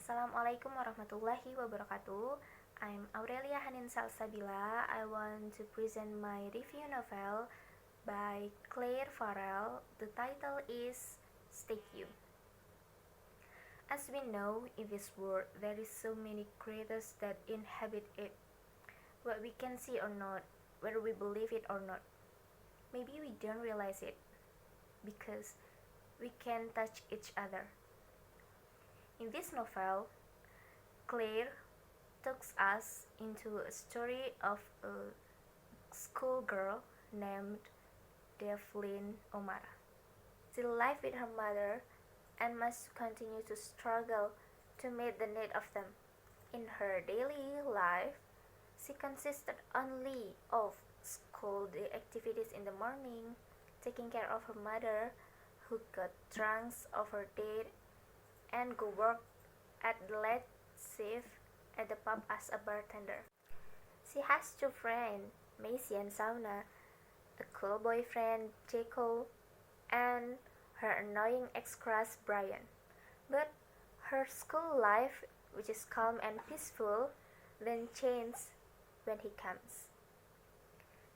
Assalamualaikum warahmatullahi wabarakatuh. I'm Aurelia Hanin Salsabila. I want to present my review novel by Farrell. The title is Stick You. As we know, in this world there is so many creatures that inhabit it. What we can see or not, whether we believe it or not. Maybe we don't realize it because we can touch each other. In this novel, Claire takes us into a story of a schoolgirl named Devlin O'Mara. She lives with her mother and must continue to struggle to meet the need of them. In her daily life, she consisted only of school activities in the morning, taking care of her mother, who got drunk over date, and go work at the late shift at the pub as a bartender. She has two friends, Macy and Sauna, a cool boyfriend, Jaco, and her annoying ex-crush, Brian. But her school life, which is calm and peaceful, then changes when he comes.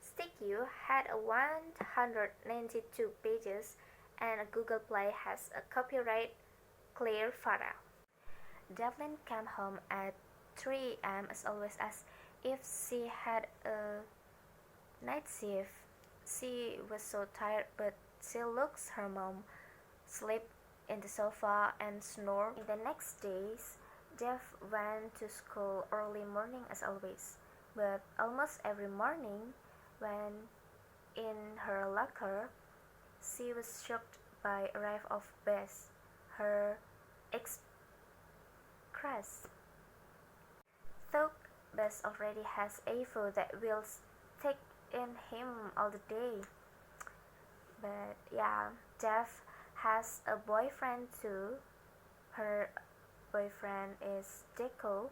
Stick You had a 192 pages and a Google Play has a copyright Farrell. Devlin came home at 3 am as always, as if she had a night shift. She was so tired, but she looks her mom sleep in the sofa and snore. In the next days, Dev went to school early morning as always, but almost every morning when in her locker, she was shocked by arrival of Bess, her ex-crush. Though Bess already has a foe that will stick in him all the day. But yeah, Dev has a boyfriend too. Her boyfriend is Deco.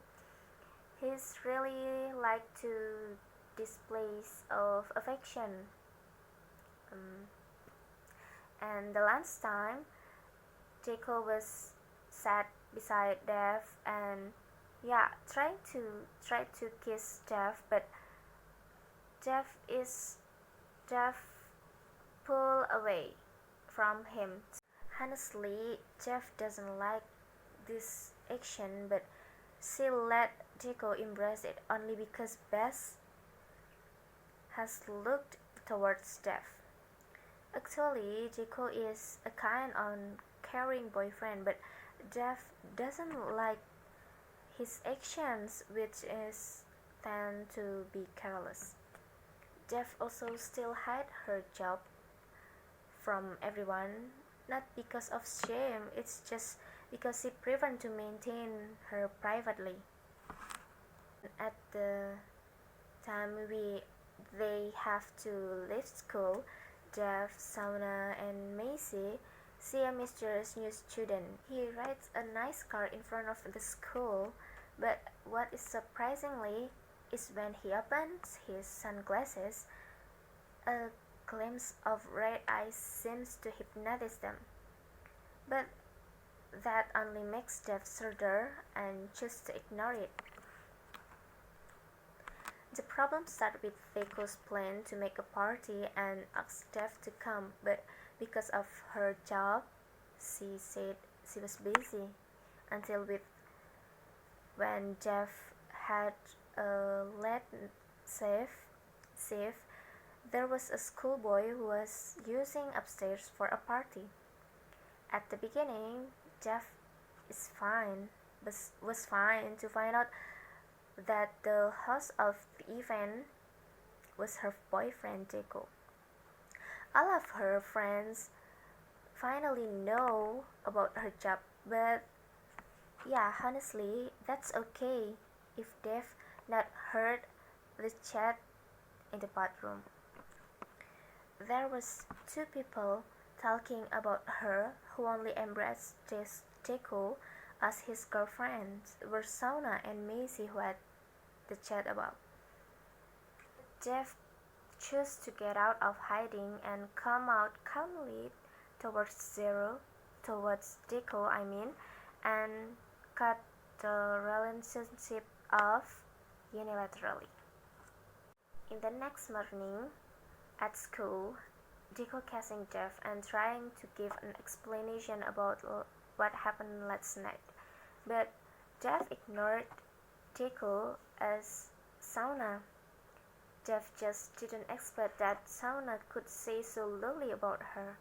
He's really like to displays of affection. And the last time, Deco was sat beside Dev and tried to kiss Dev, but Dev pull away from him. Honestly, Dev doesn't like this action, but she let Deco embrace it only because Bess has looked towards Dev. Actually, Deco is a kind of caring boyfriend, but Dev doesn't like his actions, which is tend to be careless. Dev also still hide her job from everyone, not because of shame, it's just because she prefers to maintain her privately. At the time they have to leave school, Dev, Sauna, and Macy see a mysterious new student. He rides a nice car in front of the school, but what is surprisingly is when he opens his sunglasses, a glimpse of red eyes seems to hypnotize them. But that only makes Dev sadder and choose to ignore it. The problem started with Deco's plan to make a party and ask Dev to come, but because of her job, she said she was busy. Until when Dev had a late shift, there was a schoolboy who was using upstairs for a party. At the beginning, Dev was fine to find out that the host of the event was her boyfriend Deco. All of her friends finally know about her job, but honestly, that's okay if Dev not heard the chat in the bathroom. There was two people talking about her who only embraced Deco as his girlfriends were Sauna and Macy, who had the chat about. Dev chose to get out of hiding and come out calmly towards Deco, and cut the relationship of unilaterally. In the next morning, at school, Deco kissing Jeff and trying to give an explanation about what happened last night, but Jeff ignored Deco as Sauna. Jeff just didn't expect that Sauna could say so loudly about her.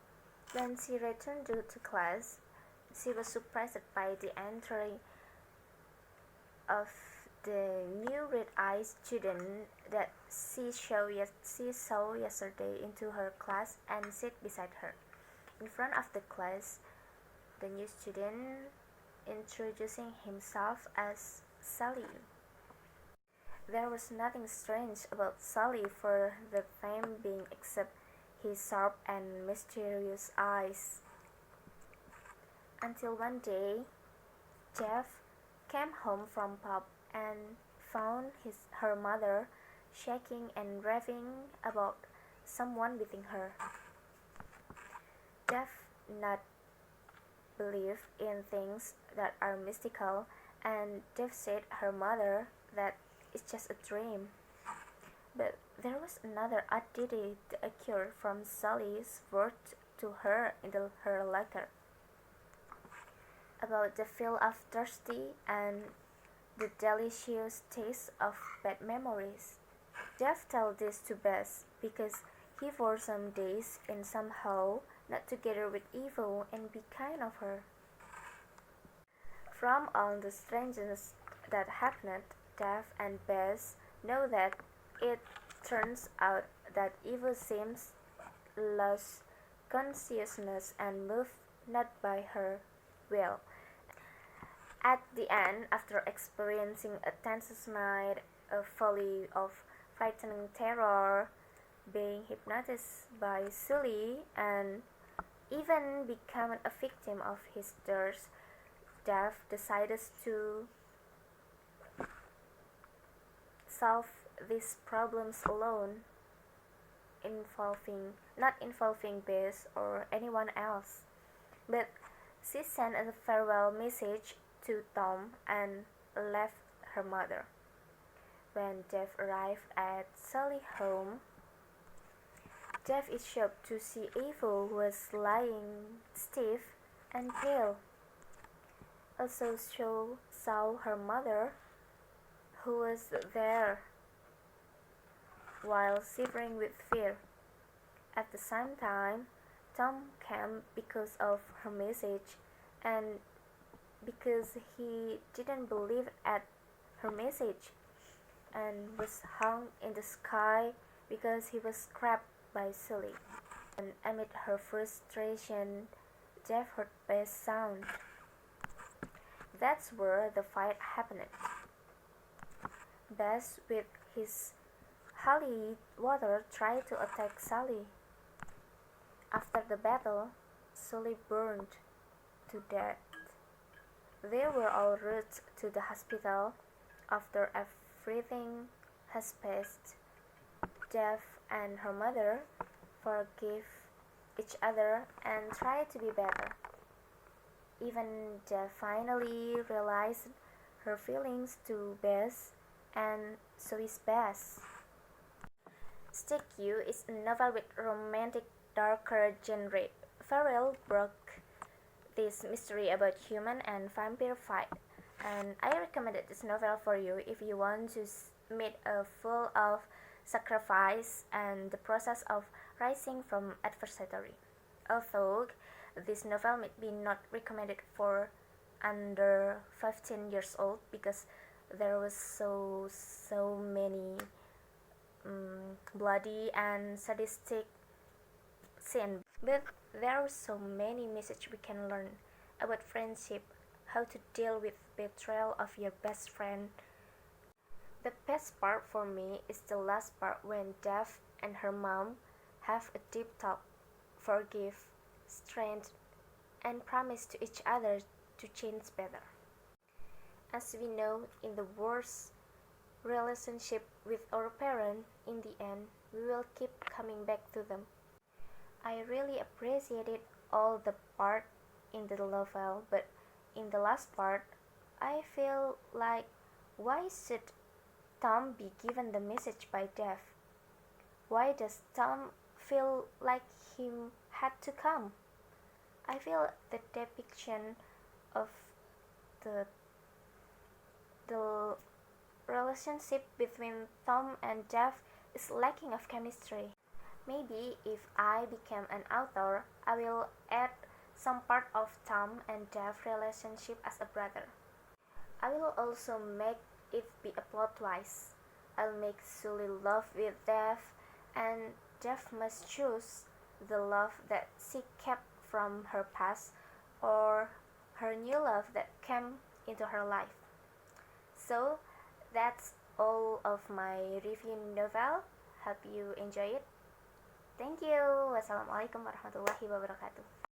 When she returned to class, she was surprised by the entry of the new red-eyed student that she saw yesterday into her class and sat beside her. In front of the class, the new student introducing himself as Sally. There was nothing strange about Sally for the time being except his sharp and mysterious eyes. Until one day, Jeff came home from pub and found her mother shaking and raving about someone beating her. Jeff not believe in things that are mystical, and Jeff said her mother that it's just a dream. But there was another oddity that occurred from Sally's words to her in her letter about the feel of thirsty and the delicious taste of bad memories. Jeff told this to Bess because he for some days in somehow not together with evil and be kind of her. From all the strangeness that happened, Jeff and Bess know that it turns out that evil seems lost consciousness and moved not by her will. At the end, after experiencing a tense night, a volley of frightening terror, being hypnotized by Sully, and even becoming a victim of his thirst, Jeff decides to solve these problems alone, not involving Bess or anyone else. But she sent a farewell message to Tom and left her mother. When Jeff arrived at Sally's home, Jeff is shocked to see Ava was lying stiff and pale. Also saw her mother, who was there while shivering with fear. At the same time, Tom came because of her message and because he didn't believe at her message, and was hung in the sky because he was grabbed by Sully. And amid her frustration, Jeff heard Bess sound. That's where the fight happened. Bess, with his holy water, tried to attack Sully. After the battle, Sully burned to death. They were all rushed to the hospital. After everything has passed, Jeff and her mother forgive each other and try to be better. Even Jeff finally realized her feelings to Bess, and so is Bess. Stick You is a novel with romantic, darker genre. Farrell broke this mystery about human and vampire fight, and I recommended this novel for you if you want to meet a full of sacrifice and the process of rising from adversity. Although this novel may be not recommended for under 15 years old because there was so many bloody and sadistic scene, but there are so many messages we can learn about friendship, how to deal with betrayal of your best friend. The best part for me is the last part when Jeff and her mom have a deep talk, forgive, strength, and promise to each other to change better. As we know, in the worst relationship with our parent, in the end, we will keep coming back to them. I really appreciated all the part in the novel, but in the last part, I feel like, why should Tom be given the message by Dev? Why does Tom feel like he had to come? I feel the depiction of the the relationship between Tom and Dev is lacking of chemistry. Maybe if I become an author, I will add some part of Tom and Dev relationship as a brother. I will also make it be a plot twist. I'll make Sully love with Dev, and Dev must choose the love that she kept from her past or her new love that came into her life. So that's all of my review novel. Hope you enjoy it. Thank you. Wassalamualaikum warahmatullahi wabarakatuh.